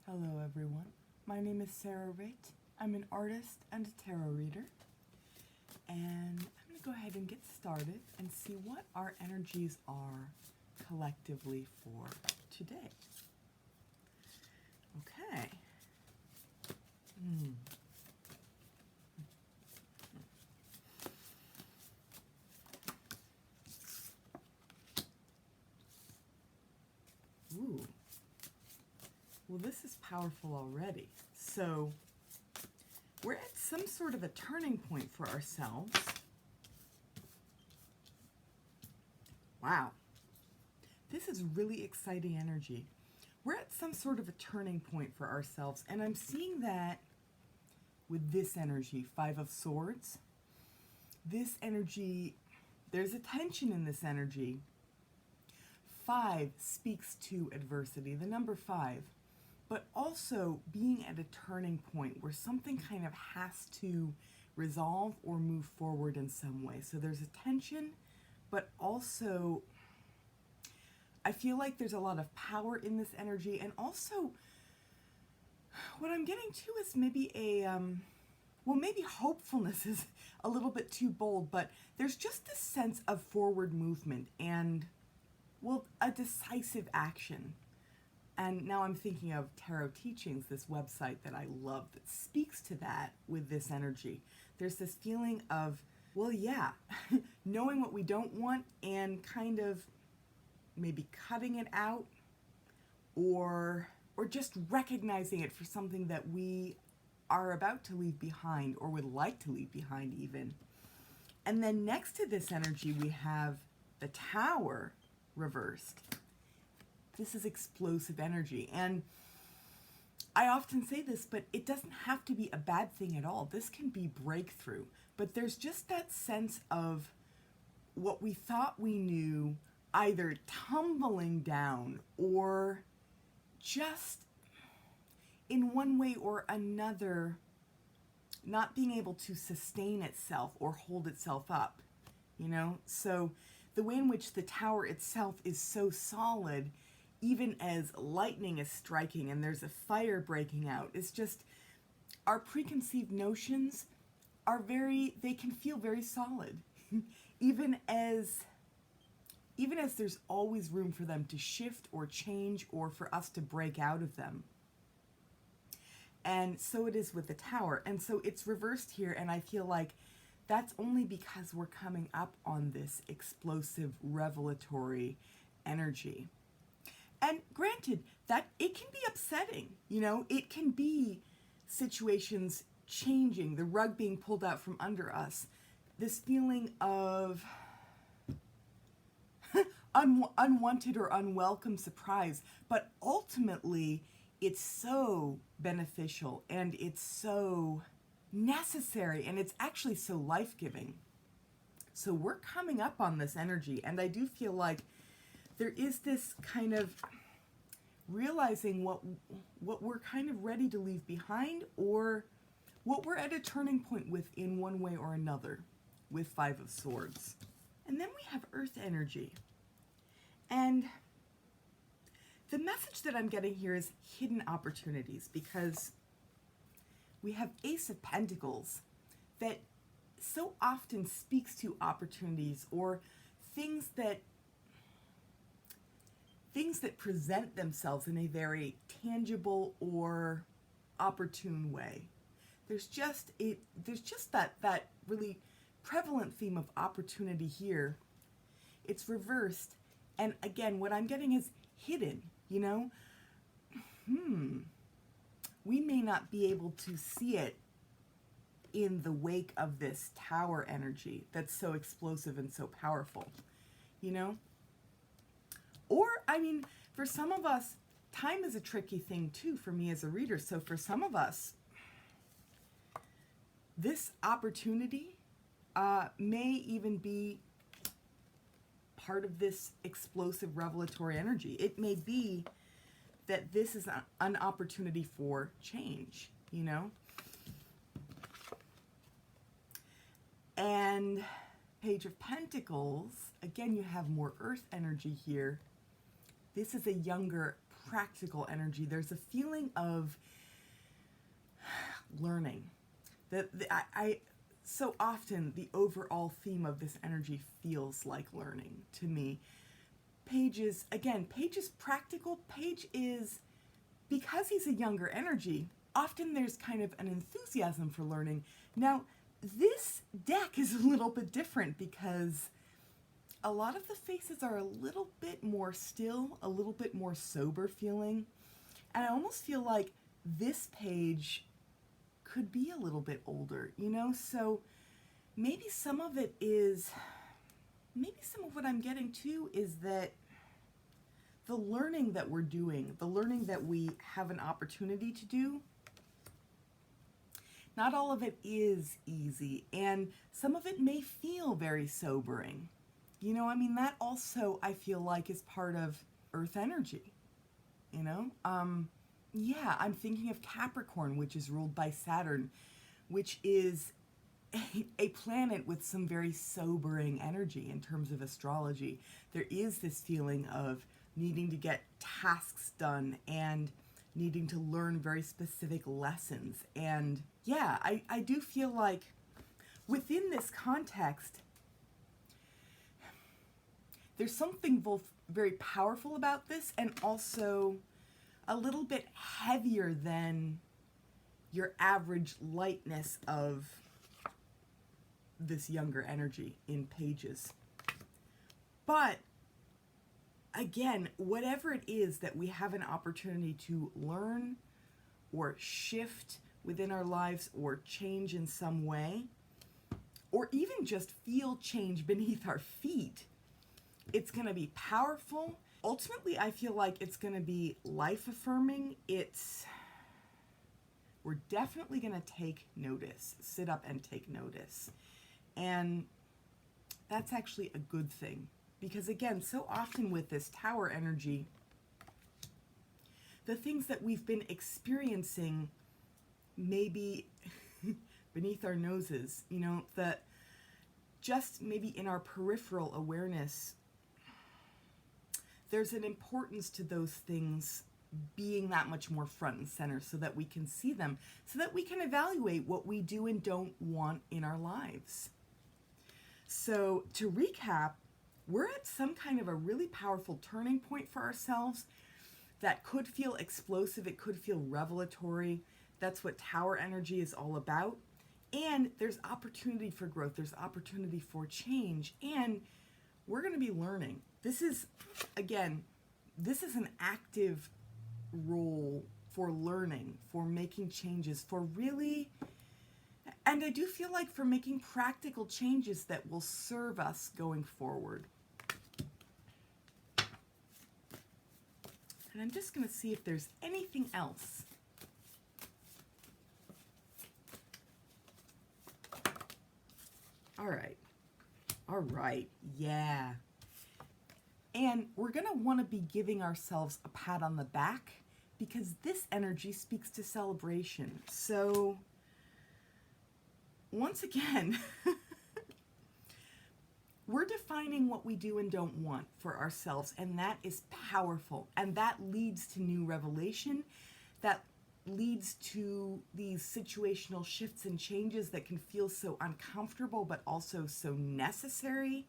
Hello everyone, my name is Sarah Raitt. I'm an artist and a tarot reader, and I'm going to go ahead and get started and see what our energies are collectively for today. Okay. Ooh. Well, this is powerful already. So we're at some sort of a turning point for ourselves. Wow. This is really exciting energy. We're at some sort of a turning point for ourselves, and I'm seeing that with this energy, Five of Swords. This energy, there's a tension in this energy. 5 speaks to adversity, the number 5, but also being at a turning point where something kind of has to resolve or move forward in some way. So there's a tension, but also I feel like there's a lot of power in this energy. And also what I'm getting to is maybe well, maybe hopefulness is a little bit too bold, but there's just this sense of forward movement and, well, a decisive action. And now I'm thinking of Tarot Teachings, this website that I love that speaks to that with this energy. There's this feeling of, well, yeah, knowing what we don't want and kind of maybe cutting it out or just recognizing it for something that we are about to leave behind or would like to leave behind even. And then next to this energy, we have the Tower reversed. This is explosive energy. And I often say this, but it doesn't have to be a bad thing at all. This can be breakthrough. But there's just that sense of what we thought we knew either tumbling down or just in one way or another not being able to sustain itself or hold itself up, you know? So the way in which the Tower itself is so solid, even as lightning is striking and there's a fire breaking out, it's just our preconceived notions are they can feel very solid, even as there's always room for them to shift or change or for us to break out of them. And so it is with the Tower. And so it's reversed here, and I feel like that's only because we're coming up on this explosive, revelatory energy. And granted, that it can be upsetting, you know, it can be situations changing, the rug being pulled out from under us, this feeling of unwanted or unwelcome surprise, but ultimately it's so beneficial and it's so necessary and it's actually so life-giving. So we're coming up on this energy, and I do feel like there is this kind of realizing what we're kind of ready to leave behind or what we're at a turning point with in one way or another with Five of Swords. And then we have Earth energy. And the message that I'm getting here is hidden opportunities, because we have Ace of Pentacles that so often speaks to opportunities or things that present themselves in a very tangible or opportune way. There's just that really prevalent theme of opportunity here. It's reversed, and again, what I'm getting is hidden, you know? We may not be able to see it in the wake of this Tower energy that's so explosive and so powerful, you know? Or, I mean, for some of us, time is a tricky thing too for me as a reader. So for some of us, this opportunity may even be part of this explosive revelatory energy. It may be that this is an opportunity for change, you know? And Page of Pentacles, again, you have more Earth energy here. This is a younger practical energy. There's a feeling of learning. I so often the overall theme of this energy feels like learning to me. Page is practical. Page is, because he's a younger energy, often there's kind of an enthusiasm for learning. Now, this deck is a little bit different because a lot of the faces are a little bit more still, a little bit more sober feeling. And I almost feel like this page could be a little bit older, you know? So maybe some of it is, maybe some of what I'm getting to is that the learning that we're doing, the learning that we have an opportunity to do, not all of it is easy, and some of it may feel very sobering. You know, I mean, that also I feel like is part of Earth energy, you know? Yeah, I'm thinking of Capricorn, which is ruled by Saturn, which is a planet with some very sobering energy in terms of astrology. There is this feeling of needing to get tasks done and needing to learn very specific lessons. And yeah, I do feel like within this context, there's something both very powerful about this and also a little bit heavier than your average lightness of this younger energy in pages. But again, whatever it is that we have an opportunity to learn or shift within our lives or change in some way, or even just feel change beneath our feet, it's going to be powerful. Ultimately, I feel like it's going to be life-affirming. We're definitely going to take notice, sit up and take notice. And that's actually a good thing. Because again, so often with this Tower energy, the things that we've been experiencing maybe beneath our noses, you know, that just maybe in our peripheral awareness, there's an importance to those things being that much more front and center so that we can see them, so that we can evaluate what we do and don't want in our lives. So to recap, we're at some kind of a really powerful turning point for ourselves that could feel explosive, it could feel revelatory. That's what Tower energy is all about. And there's opportunity for growth, there's opportunity for change, and we're going to be learning. This is, again, this is an active role for learning, for making changes, for really, and I do feel like for making practical changes that will serve us going forward. And I'm just going to see if there's anything else. All right, yeah. And we're going to want to be giving ourselves a pat on the back because this energy speaks to celebration. So, once again, we're defining what we do and don't want for ourselves, and that is powerful. And that leads to new revelation. That leads to these situational shifts and changes that can feel so uncomfortable, but also so necessary.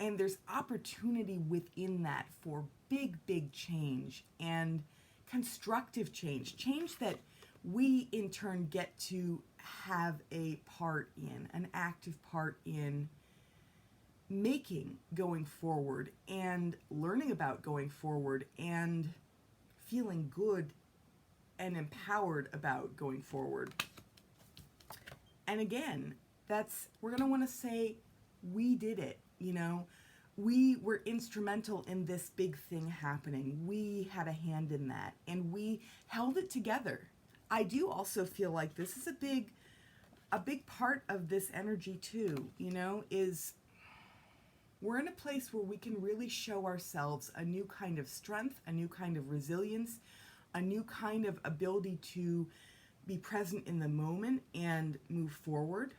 And there's opportunity within that for big, big change and constructive change. Change that we, in turn, get to have a part in, an active part in making going forward and learning about going forward and feeling good and empowered about going forward. And again, we're going to want to say, we did it, you know. We were instrumental in this big thing happening. We had a hand in that, and we held it together. I do also feel like this is a big part of this energy too, you know, is we're in a place where we can really show ourselves a new kind of strength, a new kind of resilience, a new kind of ability to be present in the moment and move forward,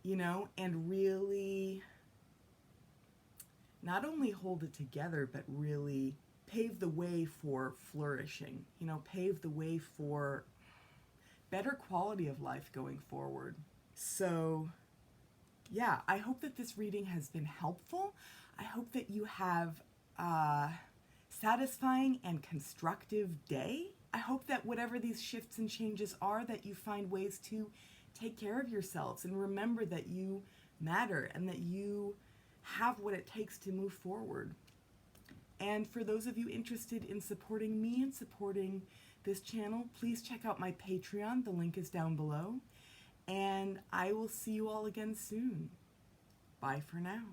you know, and really not only hold it together, but really pave the way for flourishing, you know, pave the way for better quality of life going forward. So yeah, I hope that this reading has been helpful. I hope that you have a satisfying and constructive day. I hope that whatever these shifts and changes are, that you find ways to take care of yourselves and remember that you matter and that you have what it takes to move forward. And for those of you interested in supporting me and supporting this channel, please check out my Patreon. The link is down below. And I will see you all again soon. Bye for now.